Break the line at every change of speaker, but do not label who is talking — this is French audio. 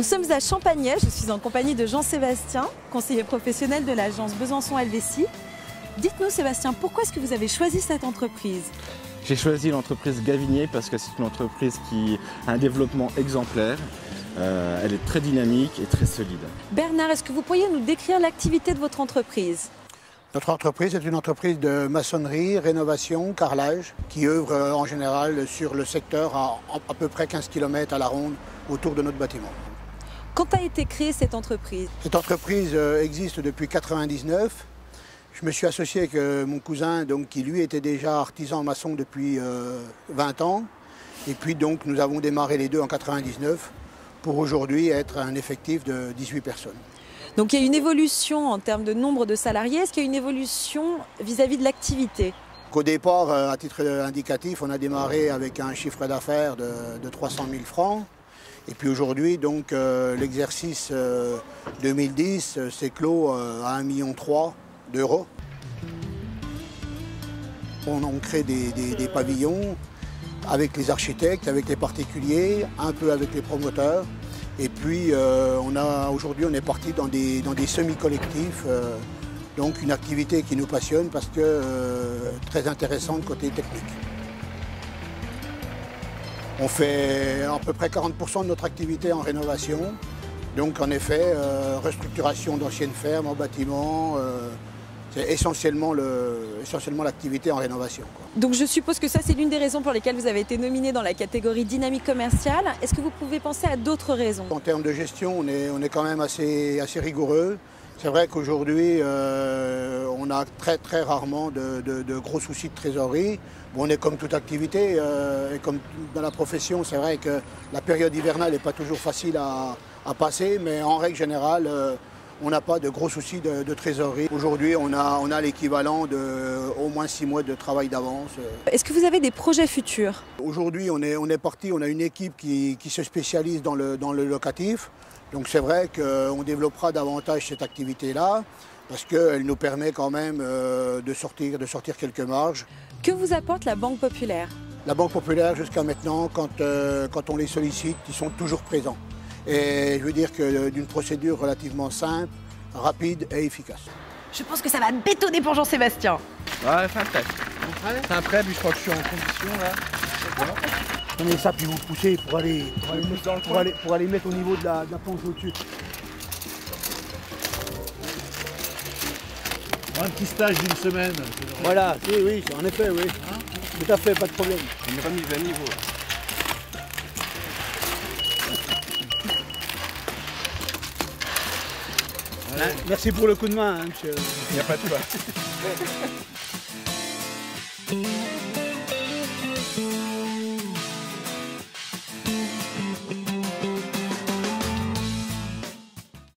Nous sommes à Champagney, je suis en compagnie de Jean-Sébastien, conseiller professionnel de l'agence Besançon Helvétie. Dites-nous Sébastien, pourquoi est-ce que vous avez choisi cette entreprise?
J'ai choisi l'entreprise Gavinier parce que c'est une entreprise qui a un développement exemplaire. Elle est très dynamique et très solide.
Bernard, est-ce que vous pourriez nous décrire l'activité de votre entreprise?
Notre entreprise est une entreprise de maçonnerie, rénovation, carrelage, qui œuvre en général sur le secteur à peu près 15 km à la ronde autour de notre bâtiment.
Quand a été créée cette entreprise?
Cette entreprise existe depuis 1999. Je me suis associé avec mon cousin qui lui était déjà artisan maçon depuis 20 ans. Et puis donc nous avons démarré les deux en 1999 pour aujourd'hui être un effectif de 18 personnes.
Donc il y a une évolution en termes de nombre de salariés. Est-ce qu'il y a une évolution vis-à-vis de l'activité?
Au départ, à titre indicatif, on a démarré avec un chiffre d'affaires de 300 000 francs. Et puis aujourd'hui, donc l'exercice 2010 s'est clos à 1,3 million d'euros. On crée des pavillons avec les architectes, avec les particuliers, un peu avec les promoteurs. Et puis aujourd'hui on est parti dans des semi-collectifs, donc une activité qui nous passionne parce que très intéressante côté technique. On fait à peu près 40% de notre activité en rénovation, donc en effet restructuration d'anciennes fermes en bâtiment. C'est essentiellement l'activité en rénovation.
Donc je suppose que ça c'est l'une des raisons pour lesquelles vous avez été nominé dans la catégorie dynamique commerciale. Est-ce que vous pouvez penser à d'autres raisons?
En termes de gestion, on est quand même assez rigoureux. C'est vrai qu'aujourd'hui, on a très rarement de gros soucis de trésorerie. Bon, on est comme toute activité, et comme dans la profession, c'est vrai que la période hivernale n'est pas toujours facile à passer, mais en règle générale, on n'a pas de gros soucis de trésorerie. Aujourd'hui, on a l'équivalent d'au moins 6 mois de travail d'avance.
Est-ce que vous avez des projets futurs?
Aujourd'hui, on est parti, on a une équipe qui se spécialise dans le locatif. Donc c'est vrai qu'on développera davantage cette activité-là parce qu'elle nous permet quand même de sortir quelques marges.
Que vous apporte la Banque Populaire?
La Banque Populaire, jusqu'à maintenant, quand on les sollicite, ils sont toujours présents. Et je veux dire que d'une procédure relativement simple, rapide et efficace.
Je pense que ça va bétonner pour Jean-Sébastien.
Ouais, fin prêt. Fin prêt, puis je crois que je suis en condition là.
Prenez ça puis vous poussez pour aller mettre au niveau de la planche au-dessus.
Un petit stage d'une semaine.
Voilà, oui, en effet, oui. Hein? Tout à fait, pas de problème.
Une remise à niveau.
Ouais. Merci pour le coup de main, hein, monsieur.
Il n'y a pas de quoi.